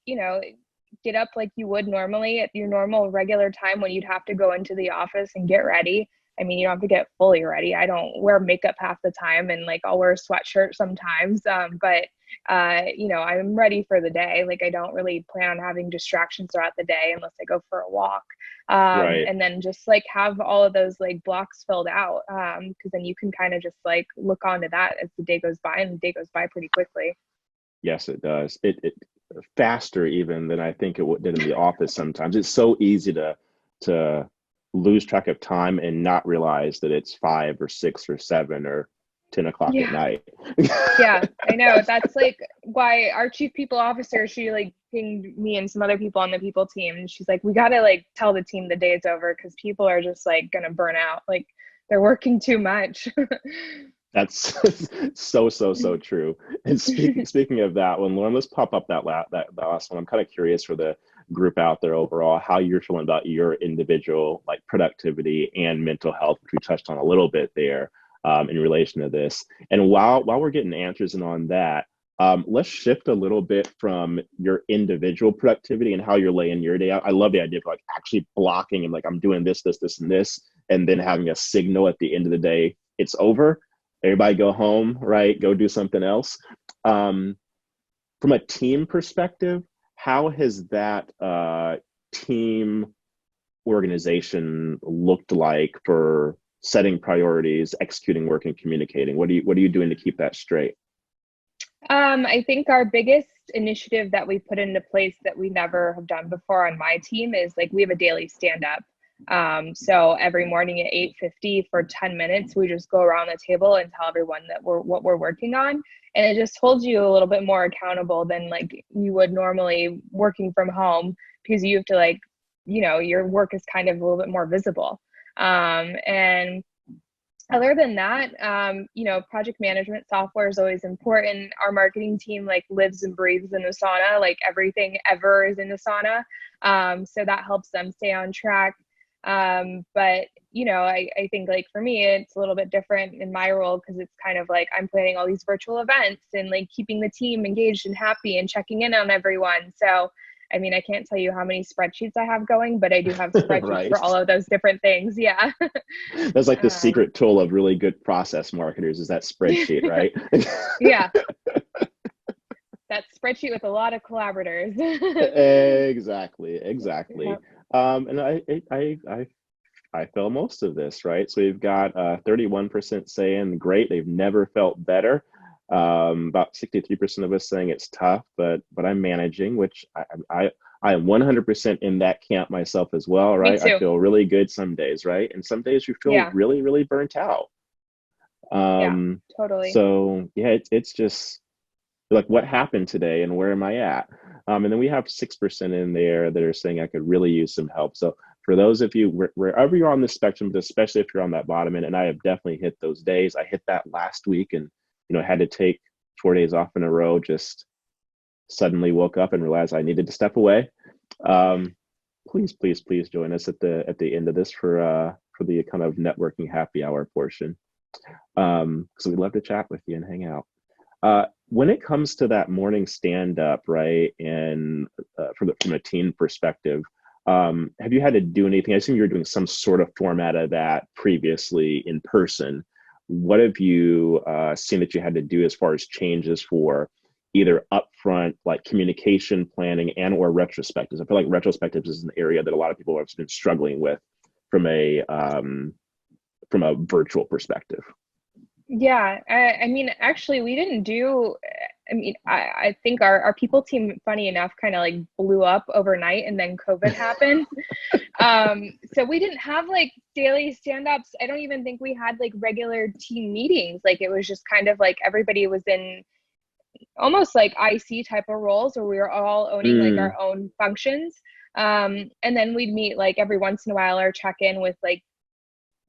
get up like you would normally at your normal regular time when you'd have to go into the office and get ready. I mean, you don't have to get fully ready. I don't wear makeup half the time, and like I'll wear a sweatshirt sometimes. But I'm ready for the day. Like I don't really plan on having distractions throughout the day unless I go for a walk. Right. And then just like have all of those like blocks filled out, because then you can kind of just like look onto that as the day goes by, and the day goes by pretty quickly. Yes, it does. It faster even than I think it did in the office sometimes. It's so easy to lose track of time and not realize that it's 5 or 6 or 7 or 10 o'clock at night. Yeah, I know. That's like why our chief people officer, she like pinged me and some other people on the people team, and she's like, we got to like tell the team the day is over, because people are just like gonna burn out. Like they're working too much. That's so true. And speaking of that one, Lauren, let's pop up that last one. I'm kind of curious for the group out there overall, how you're feeling about your individual like productivity and mental health, which we touched on a little bit there in relation to this. And while we're getting answers in on that, let's shift a little bit from your individual productivity and how you're laying your day out. I love the idea of like actually blocking and like, I'm doing this, and this, and then having a signal at the end of the day, it's over. Everybody go home, right? Go do something else. From a team perspective, how has that team organization looked like for setting priorities, executing work, and communicating? What are you doing to keep that straight? I think our biggest initiative that we put into place that we never have done before on my team is like, we have a daily stand-up. So every morning at 8:50 for 10 minutes, we just go around the table and tell everyone that what we're working on. And it just holds you a little bit more accountable than like you would normally working from home, because you have to like, your work is kind of a little bit more visible. And Other than that, project management software is always important. Our marketing team like lives and breathes in Asana, like everything ever is in Asana. So that helps them stay on track. But I think like for me, it's a little bit different in my role because it's kind of like I'm planning all these virtual events and like keeping the team engaged and happy and checking in on everyone. So I mean, I can't tell you how many spreadsheets I have going, but I do have spreadsheets Right. for all of those different things. Yeah. That's like the secret tool of really good process marketers is that spreadsheet, right? Yeah. That spreadsheet with a lot of collaborators. Exactly. Yep. And I feel most of this, right? So we've got 31% saying great, they've never felt better. About 63% of us saying it's tough, but I'm managing, which I am 100% in that camp myself as well, right? Me too. I feel really good some days, right? And some days you feel really, really burnt out. Yeah, totally. So yeah, it's just like what happened today and where am I at? And then we have 6% in there that are saying I could really use some help. So for those of you, wherever you're on the spectrum, but especially if you're on that bottom end, and I have definitely hit those days. I hit that last week and had to take 4 days off in a row, just suddenly woke up and realized I needed to step away. Please join us at the end of this for the kind of networking happy hour portion. So we'd love to chat with you and hang out. When it comes to that morning stand up, right, and from a team perspective, have you had to do anything? I assume you were doing some sort of format of that previously in person. What have you seen that you had to do as far as changes for either upfront like communication planning and or retrospectives? I feel like retrospectives is an area that a lot of people have been struggling with from a virtual perspective. Yeah, I mean, actually, we didn't do. I mean, I think our people team, funny enough, kind of like blew up overnight, and then COVID happened. So we didn't have like daily stand-ups. I don't even think we had like regular team meetings. Like it was just kind of like everybody was in almost like IC type of roles, where we were all owning like our own functions. And then we'd meet like every once in a while or check in with like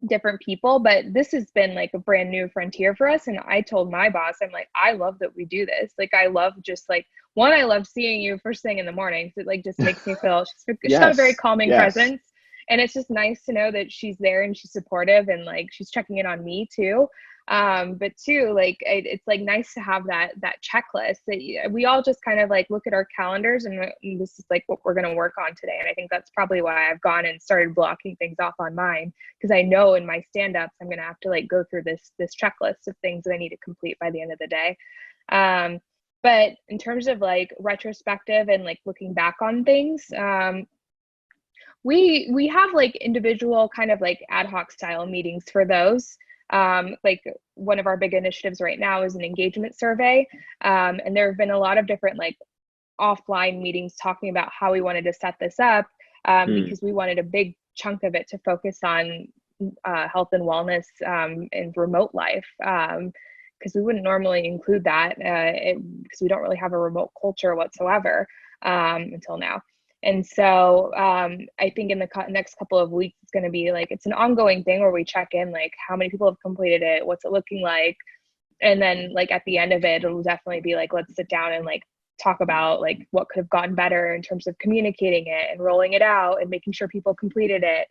different people, but this has been like a brand new frontier for us. And I told my boss, I'm like, I love that we do this. Like, I love just like, one, I love seeing you first thing in the morning. So it like just makes me feel, she's got a very calming presence. And it's just nice to know that she's there and she's supportive and like, she's checking in on me too. But two, like, it's like nice to have that checklist that we all just kind of like look at our calendars and this is like what we're going to work on today. And I think that's probably why I've gone and started blocking things off on mine, because I know in my stand-ups, I'm going to have to like go through this checklist of things that I need to complete by the end of the day. But in terms of like retrospective and like looking back on things, we have like individual kind of like ad hoc style meetings for those. Like one of our big initiatives right now is an engagement survey. And there have been a lot of different like offline meetings talking about how we wanted to set this up, because we wanted a big chunk of it to focus on health and wellness and remote life, because we wouldn't normally include that because we don't really have a remote culture whatsoever until now. And so I think in the next couple of weeks, it's going to be like, it's an ongoing thing where we check in, like how many people have completed it, what's it looking like? And then like at the end of it, it'll definitely be like, let's sit down and like talk about like what could have gotten better in terms of communicating it and rolling it out and making sure people completed it.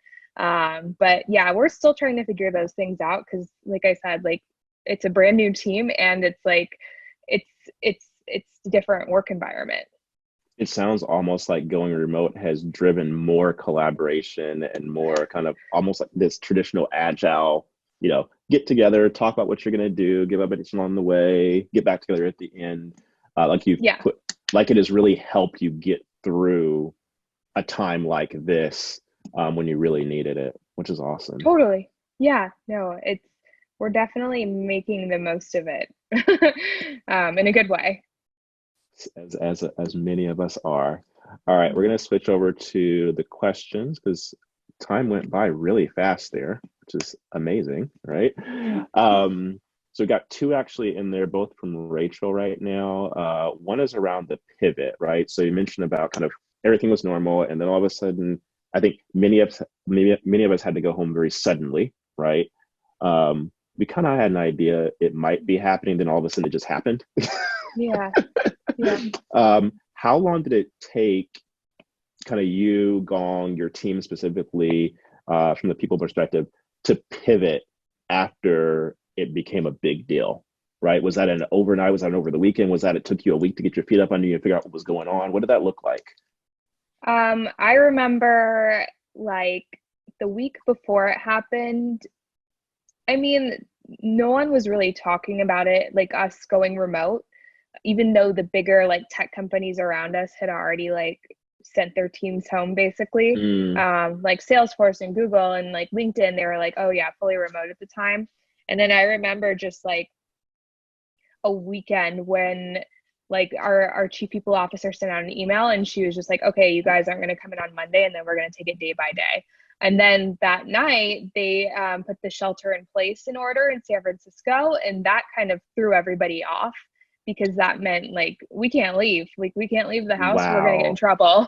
But yeah, we're still trying to figure those things out because like I said, like it's a brand new team and it's like, it's a different work environment. It sounds almost like going remote has driven more collaboration and more kind of almost like this traditional agile, get together, talk about what you're going to do, give updates along the way, get back together at the end. Like it has really helped you get through a time like this when you really needed it, which is awesome. Totally. Yeah, no, we're definitely making the most of it in a good way. As many of us are. All right, we're going to switch over to the questions because time went by really fast there, which is amazing, right? So we got two actually in there, both from Rachel right now. One is around the pivot, right? So you mentioned about kind of everything was normal, and then all of a sudden, I think many of us had to go home very suddenly, right? we kind of had an idea it might be happening, then all of a sudden it just happened. Yeah. Yeah. How long did it take kind of you, Gong, your team specifically, from the people perspective, to pivot after it became a big deal, right? Was that an overnight? Was that an over the weekend? Was that it took you a week to get your feet up under you and figure out what was going on? What did that look like? I remember like the week before it happened, I mean, no one was really talking about it, like us going remote, even though the bigger like tech companies around us had already like sent their teams home basically. Mm, Like Salesforce and Google and like LinkedIn, they were like, oh yeah, fully remote at the time. And then I remember just like a weekend when like our chief people officer sent out an email and she was just like, okay, you guys aren't going to come in on Monday, and then we're going to take it day by day. And then that night they put the shelter in place in order in San Francisco, and that kind of threw everybody off because that meant like we can't leave, the house, we're going to get in wow. trouble.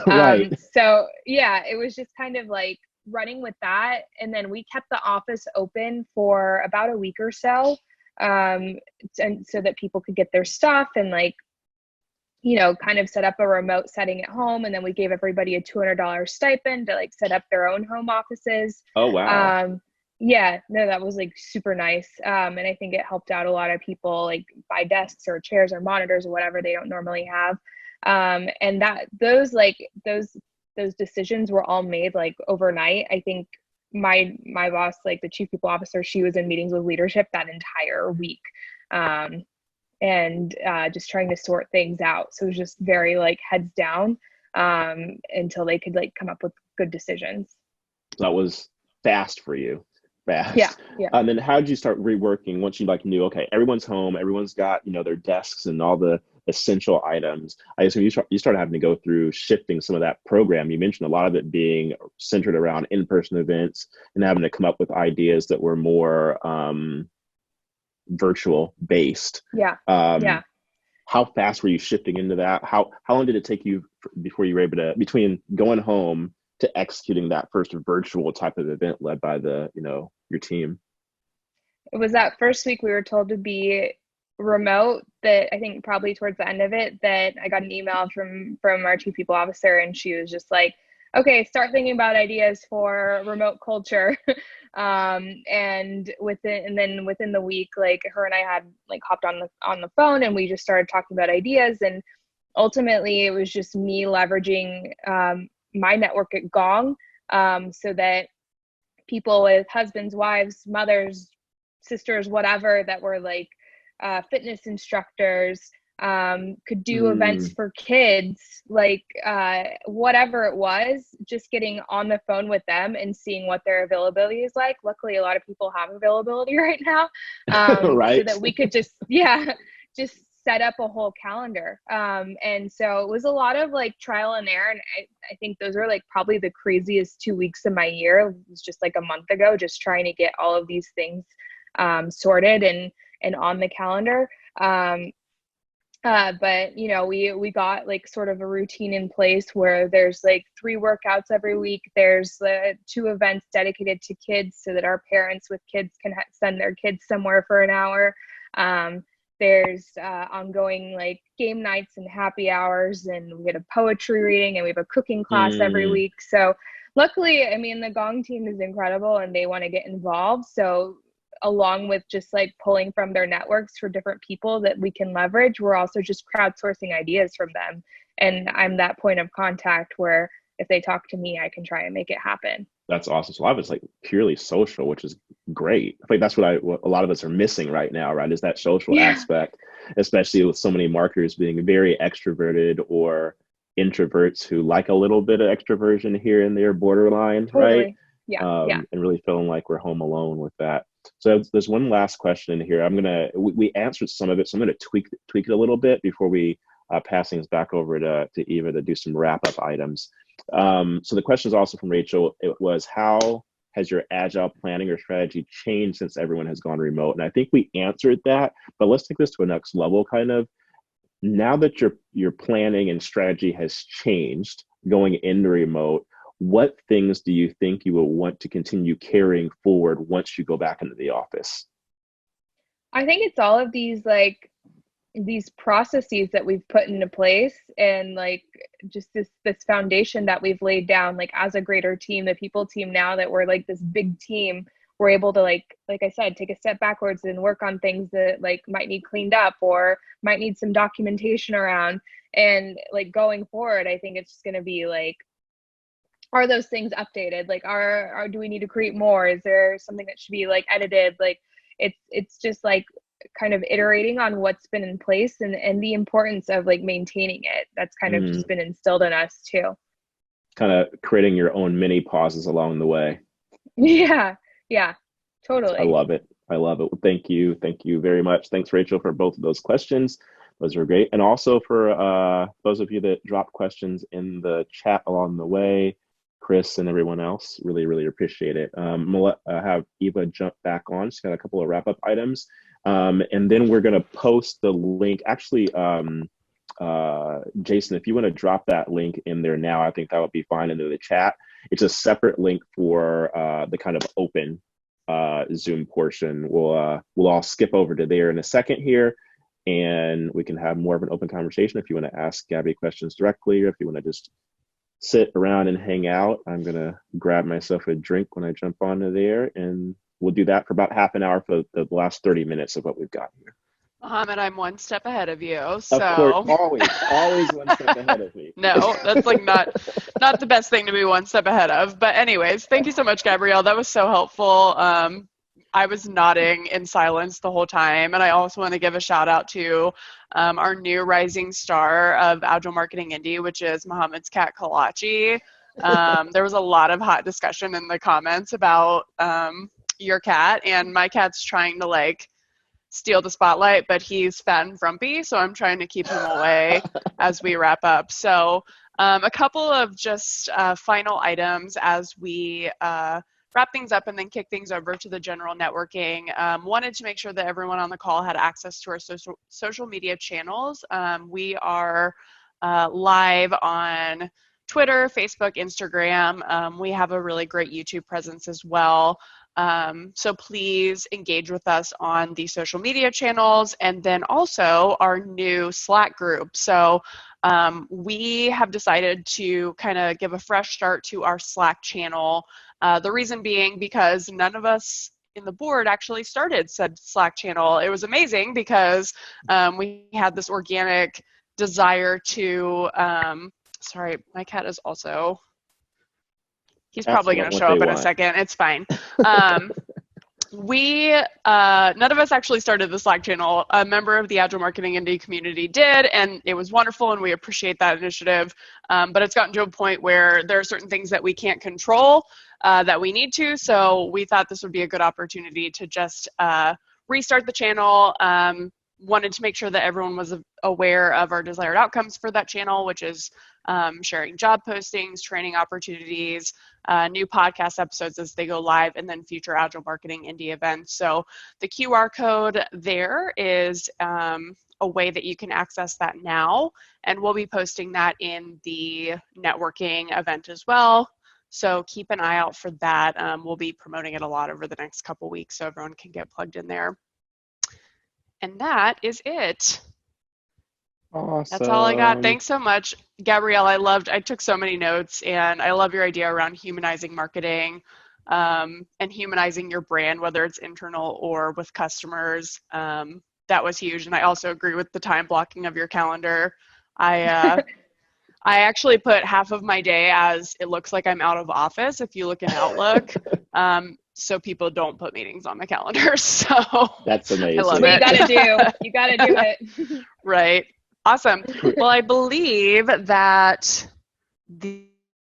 Right. So yeah, it was just kind of like running with that. And then we kept the office open for about a week or so, and so that people could get their stuff and like, you know, kind of set up a remote setting at home. And then we gave everybody a $200 stipend to like set up their own home offices. Oh, wow. Yeah, no, that was like super nice. And I think it helped out a lot of people like buy desks or chairs or monitors or whatever they don't normally have. And that those decisions were all made like overnight. I think my boss, like the chief people officer, she was in meetings with leadership that entire week. And just trying to sort things out. So it was just very like heads down until they could like come up with good decisions. So that was fast for you. Yeah, Fast. yeah. And then how did you start reworking once you like knew, okay, everyone's home, everyone's got, you know, their desks and all the essential items. I assume you started having to go through shifting some of that program. You mentioned a lot of it being centered around in-person events and having to come up with ideas that were more virtual based. Yeah, Um, yeah. how fast were you shifting into that? How long did it take you before you were able to, between going home to executing that first virtual type of event led by the, you know, your team? It was that first week we were told to be remote that I think probably towards the end of it that I got an email from our chief people officer, and she was just like, okay, start thinking about ideas for remote culture. And within the week, like her and I had like hopped on the phone and we just started talking about ideas. And ultimately it was just me leveraging my network at Gong, so that people with husbands, wives, mothers, sisters, whatever, that were like fitness instructors, could do events Mm, for kids, like whatever it was, just getting on the phone with them and seeing what their availability is like. Luckily, a lot of people have availability right now, so right. that we could just, yeah, just set up a whole calendar. And so it was a lot of like trial and error. And I think those are like probably the craziest 2 weeks of my year. It was just like a month ago, just trying to get all of these things sorted and on the calendar. But you know, we got like sort of a routine in place where there's like 3 workouts every week. There's 2 events dedicated to kids so that our parents with kids can send their kids somewhere for an hour. There's ongoing like game nights and happy hours, and we get a poetry reading, and we have a cooking class every Mm, week. So luckily, I mean, the Gong team is incredible and they want to get involved. So along with just like pulling from their networks for different people that we can leverage, we're also just crowdsourcing ideas from them. And I'm that point of contact where if they talk to me, I can try and make it happen. that's awesome. So a lot of it's like purely social, which is great. I think that's what a lot of us are missing right now, right? Is that social Yeah, aspect, especially with so many marketers being very extroverted or introverts who like a little bit of extroversion here and there, borderline, right? totally. Yeah, yeah. And really feeling like we're home alone with that. So there's one last question in here. We answered some of it, so I'm gonna tweak it a little bit before we pass things back over to Eva to do some wrap up items. So the question is also from Rachel. It was, how has your agile planning or strategy changed since everyone has gone remote? And I think we answered that, but let's take this to a next level. Kind of, now that your planning and strategy has changed going into remote, what things do you think you will want to continue carrying forward once you go back into the office? I think it's all of these processes that we've put into place, and like just this foundation that we've laid down, like as a greater team, the people team, now that we're like this big team, we're able to like I said, take a step backwards and work on things that like might need cleaned up or might need some documentation around. And like going forward, I think it's just going to be like, are those things updated? Like, are do we need to create more? Is there something that should be like edited? Like, it's just like kind of iterating on what's been in place, and the importance of like maintaining it. That's kind of just been instilled in us too. Kind of creating your own mini pauses along the way. Yeah, totally. I love it. Well, thank you very much. Thanks, Rachel, for both of those questions. Those were great. And also for those of you that dropped questions in the chat along the way, Chris and everyone else, really appreciate it. We'll have Eva jump back on. She's got a couple of wrap-up items. And then we're going to post the link. Actually, Jason, if you want to drop that link in there now, I think that would be fine into the chat. It's a separate link for the kind of open Zoom portion. We'll all skip over to there in a second here, and we can have more of an open conversation. If you want to ask Gabby questions directly, or if you want to just sit around and hang out, I'm going to grab myself a drink when I jump onto there, and we'll do that for about half an hour for the last 30 minutes of what we've got here. Mohammed, I'm one step ahead of you. So of course, always one step ahead of me. No, that's like not the best thing to be one step ahead of. But anyways, thank you so much, Gabrielle. That was so helpful. I was nodding in silence the whole time. And I also want to give a shout out to our new rising star of Agile Marketing Indy, which is Mohammed's cat, Kalachi. There was a lot of hot discussion in the comments about your cat, and my cat's trying to like steal the spotlight, but he's fat and frumpy, so I'm trying to keep him away as we wrap up. So a couple of just final items as we wrap things up and then kick things over to the general networking. Wanted to make sure that everyone on the call had access to our social media channels. We are live on Twitter, Facebook, Instagram. We have a really great YouTube presence as well. So please engage with us on the social media channels, and then also our new Slack group. So we have decided to kind of give a fresh start to our Slack channel. The reason being because none of us in the board actually started said Slack channel. It was amazing because we had this organic desire to, sorry, my cat is also, he's probably going to show up in a second. It's fine. None of us actually started the Slack channel. A member of the Agile Marketing Indy community did, and it was wonderful, and we appreciate that initiative. But it's gotten to a point where there are certain things that we can't control that we need to. So we thought this would be a good opportunity to just restart the channel. Wanted to make sure that everyone was aware of our desired outcomes for that channel, which is sharing job postings, training opportunities, new podcast episodes as they go live, and then future Agile Marketing Indy events. So the QR code there is a way that you can access that now, and we'll be posting that in the networking event as well. So keep an eye out for that. We'll be promoting it a lot over the next couple weeks so everyone can get plugged in there. And that is it. Awesome. That's all I got. Thanks so much, Gabrielle. I took so many notes, and I love your idea around humanizing marketing and humanizing your brand, whether it's internal or with customers. That was huge. And I also agree with the time blocking of your calendar. I actually put half of my day as it looks like I'm out of office if you look in Outlook. So people don't put meetings on my calendar. So that's amazing. I love it. You gotta do it. Right. Awesome. Well, I believe that the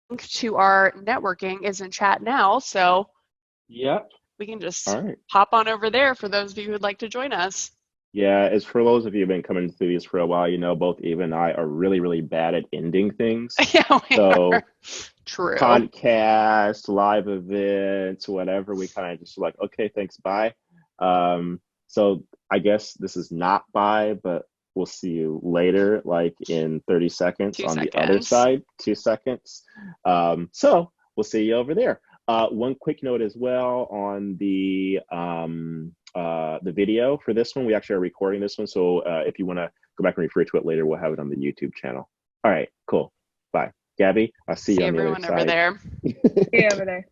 link to our networking is in chat now. So yep, we can just hop on over there for those of you who'd like to join us. Yeah, as for those of you who've been coming through these for a while, you know, both Eva and I are really bad at ending things. Yeah, we are. True. Podcasts, live events, whatever, we kind of just like, okay, thanks, bye. So I guess this is not bye, but we'll see you later, like in 30 seconds on the other side, 2 seconds. So we'll see you over there. One quick note as well on the video for this one. We actually are recording this one, so if you want to go back and refer to it later, we'll have it on the YouTube channel. All right, cool. Bye. Gabby, I'll see you on the other everyone side. over there. See you over there.